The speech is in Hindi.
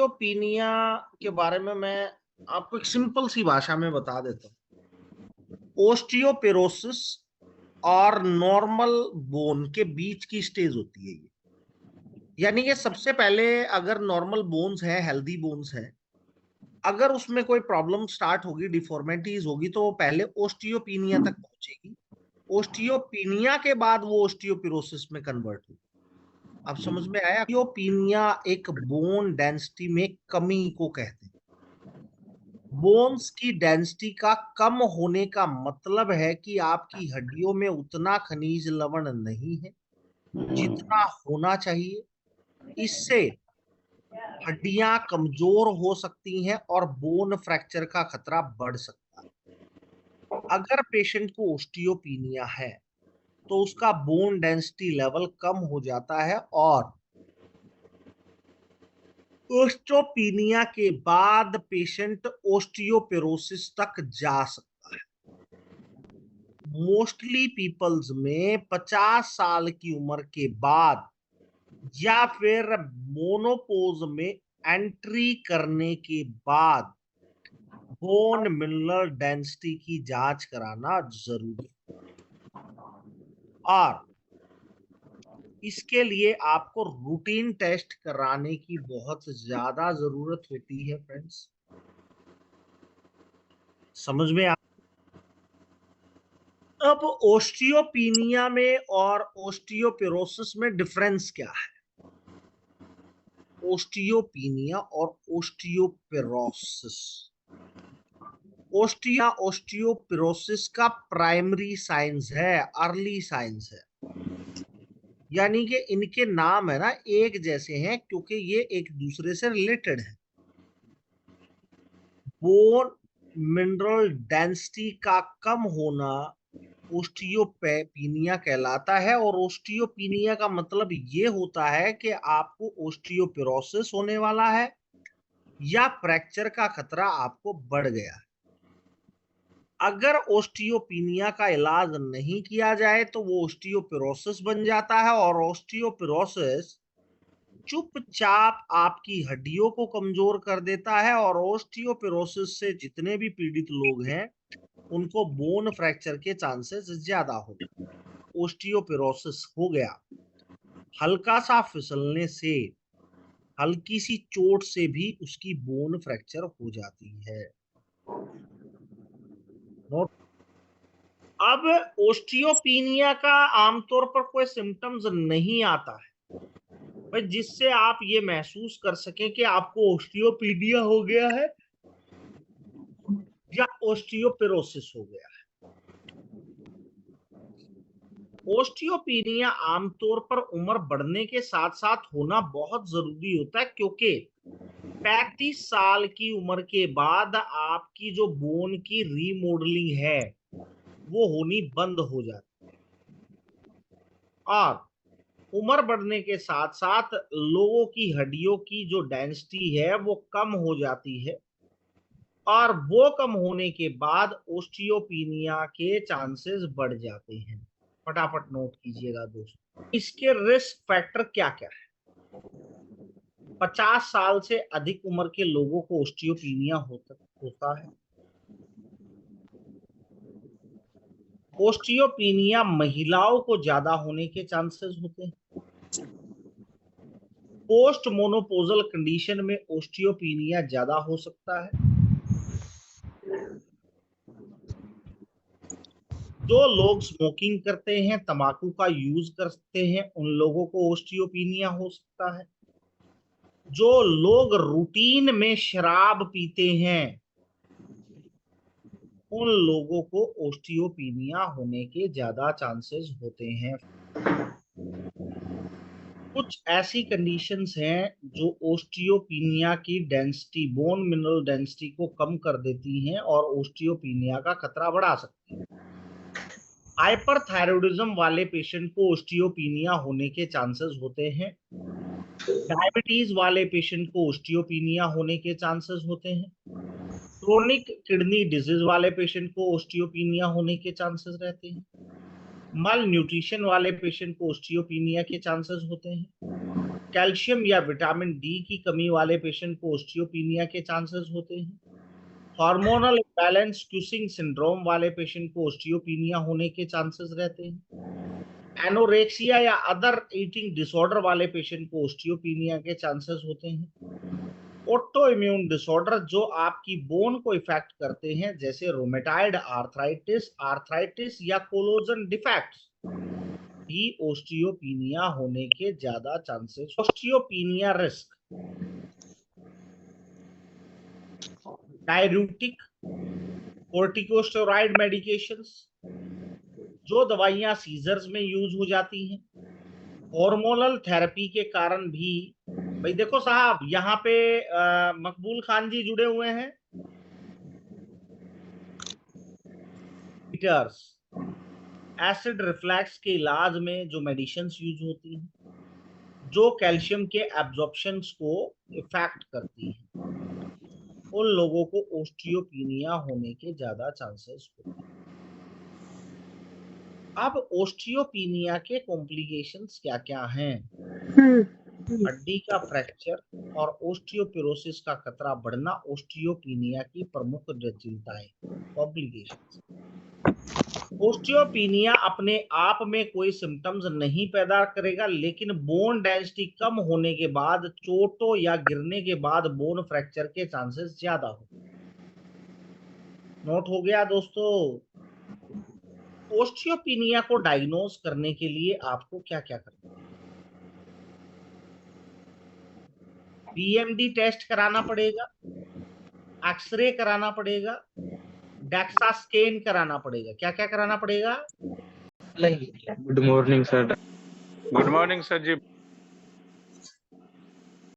ओस्टियोपीनिया के बारे में मैं आपको एक सिंपल सी भाषा में बता देता हूँ। ओस्टियोपेरोसिस और नॉर्मल बोन के बीच की स्टेज होती है ये। यानी कि सबसे पहले अगर नॉर्मल बोन्स हैं, हेल्दी बोन्स हैं, अगर उसमें कोई प्रॉब्लम स्टार्ट होगी, डिफॉर्मिटीज होगी, तो वो पहले ओस्टियोपीनिया तक पहुंचेगी। ओस्टियोपीनिया के बाद वो ओस्टियोपिरोसिस में कन्वर्ट होगी। अब समझ में आया? ओस्टियोपीनिया एक बोन डेंसिटी में कमी को कहते हैं। बोन्स की डेंसिटी का कम होने का मतलब है कि आपकी हड्डियों में उतना खनिज लवण नहीं है जितना होना चाहिए। इससे हड्डियां कमजोर हो सकती हैं और बोन फ्रैक्चर का खतरा बढ़ सकता है। अगर पेशेंट को ओस्टियोपीनिया है तो उसका बोन डेंसिटी लेवल कम हो जाता है और ओस्टियोपीनिया के बाद पेशेंट ओस्टियोपेरोसिस तक जा सकता है। मोस्टली पीपल्स में 50 साल की उम्र के बाद या फिर मोनोपोज में एंट्री करने के बाद बोन मिनरल डेंसिटी की जांच कराना जरूरी है। और इसके लिए आपको रूटीन टेस्ट कराने की बहुत ज्यादा जरूरत होती है फ्रेंड्स। समझ में आ? अब ओस्टियोपीनिया में और ओस्टियोपेरोसिस में डिफरेंस क्या है? ओस्टियोपीनिया और ओस्टियोपेरोसिस। ओस्टियोपेरोसिस का प्राइमरी साइंस है, अर्ली साइंस है। यानी कि इनके नाम है ना एक जैसे हैं क्योंकि ये एक दूसरे से रिलेटेड है। बोन मिनरल डेंसिटी का कम होना ओस्टियोपीनिया कहलाता है और ओस्टियोपीनिया का मतलब ये होता है कि आपको ओस्टियोपेरोसिस होने वाला है या फ्रैक्चर का खतरा आपको बढ़ गया है। अगर ओस्टियोपीनिया का इलाज नहीं किया जाए तो वो ओस्टियोपेरोसिस बन जाता है और ओस्टियोपेरोसिस चुपचाप आपकी हड्डियों को कमजोर कर देता है और ओस्टियोपेरोसिस से जितने भी पीड़ित लोग हैं उनको बोन फ्रैक्चर के चांसेस ज्यादा हो। ओस्टियोपेरोसिस हो गया, हल्का सा फिसलने से, हल्की सी चोट से भी उसकी बोन फ्रैक्चर हो जाती है। नोट। अब ओस्टियोपीनिया का आमतौर पर कोई सिम्टम्स नहीं आता है भाई जिससे आप ये महसूस कर सकें कि आपको ओस्टियोपीनिया हो गया है या ओस्टियोपेरोसिस हो गया है। ओस्टियोपीनिया आमतौर पर उम्र बढ़ने के साथ साथ होना बहुत जरूरी होता है क्योंकि 35 साल की उम्र के बाद आपकी जो बोन की रीमॉडलिंग है वो होनी बंद हो जाती है और उम्र बढ़ने के साथ साथ लोगों की हड्डियों की जो डेंसिटी है वो कम हो जाती है और वो कम होने के बाद ओस्टियोपीनिया के चांसेस बढ़ जाते हैं। फटाफट नोट कीजिएगा दोस्तों, इसके रिस्क फैक्टर क्या क्या है। 50 साल से अधिक उम्र के लोगों को ओस्टियोपीनिया होता है। ओस्टियोपीनिया महिलाओं को ज्यादा होने के चांसेस होते हैं। पोस्ट मोनोपोजल कंडीशन में ओस्टियोपीनिया ज्यादा हो सकता है। जो लोग स्मोकिंग करते हैं, तंबाकू का यूज करते हैं, उन लोगों को ओस्टियोपीनिया हो सकता है। जो लोग रूटीन में शराब पीते हैं उन लोगों को ओस्टियोपीनिया होने के ज्यादा चांसेस होते हैं। कुछ ऐसी कंडीशंस हैं जो ओस्टियोपीनिया की डेंसिटी, बोन मिनरल डेंसिटी को कम कर देती हैं और ओस्टियोपीनिया का खतरा बढ़ा सकती हैं। हाइपरथायरॉयडिज्म वाले पेशेंट को ओस्टियोपीनिया होने के चांसेस होते हैं। डायबिटीज वाले पेशेंट को ओस्टियोपीनिया होने के चांसेस होते हैं। क्रोनिक किडनी डिजीज वाले पेशेंट को ओस्टियोपीनिया होने के चांसेस रहते हैं। माल न्यूट्रिशन वाले पेशेंट को ओस्टियोपीनिया के चांसेस होते हैं। कैल्शियम या विटामिन डी की कमी वाले पेशेंट को ओस्टियोपीनिया के चांसेस होते हैं। हार्मोनल बैलेंस क्यूसिंग सिंड्रोम वाले पेशेंट को ओस्टियोपीनिया होने के चांसेस रहते हैं। एनोरेक्सिया या अदर ईटिंग डिसऑर्डर वाले पेशेंट को ओस्टियोपीनिया के चांसेस होते हैं। ऑटो इम्यून डिसऑर्डर जो आपकी बोन को इफेक्ट करते हैं, जैसे रोमेटाइड आर्थराइटिस या कोलोजन डिफेक्ट्स, भी ओस्टियोपीनिया होने के ज्यादा chances. Osteopenia risk, diuretic, corticosteroid medications, जो दवाइयां सीजर्स में यूज हो जाती हैं, हार्मोनल थेरेपी के कारण भी। भाई देखो साहब, यहाँ पे मकबूल खान जी जुड़े हुए हैं। एसिड रिफ्लैक्स के इलाज में जो मेडिसिन्स यूज होती हैं, जो कैल्शियम के एब्जॉर्प्शंस को इफेक्ट करती हैं, उन लोगों को ओस्टियोपीनिया होने के ज्यादा चांसेस होते हैं। अब ओस्टियोपीनिया के कॉम्प्लिकेशंस क्या क्या हैं? हड्डी का फ्रैक्चर और ओस्टियोपोरोसिस का खतरा बढ़ना ओस्टियोपीनिया की प्रमुख जटिलताएं, कॉम्प्लिकेशंस। ओस्टियोपीनिया अपने आप में कोई सिम्टम्स नहीं पैदा करेगा, लेकिन बोन डेंसिटी कम होने के बाद, चोटों या गिरने के बाद बोन फ्रैक्चर के चांसेस ज्यादा हो। नोट हो गया दोस्तों? ओस्टियोपीनिया को डायग्नोज करने के लिए आपको क्या क्या करना है? बीएमडी टेस्ट कराना पड़ेगा, एक्सरे कराना पड़ेगा, डेक्सा स्कैन कराना पड़ेगा। क्या क्या कराना पड़ेगा? Good morning sir. Good morning sir जी।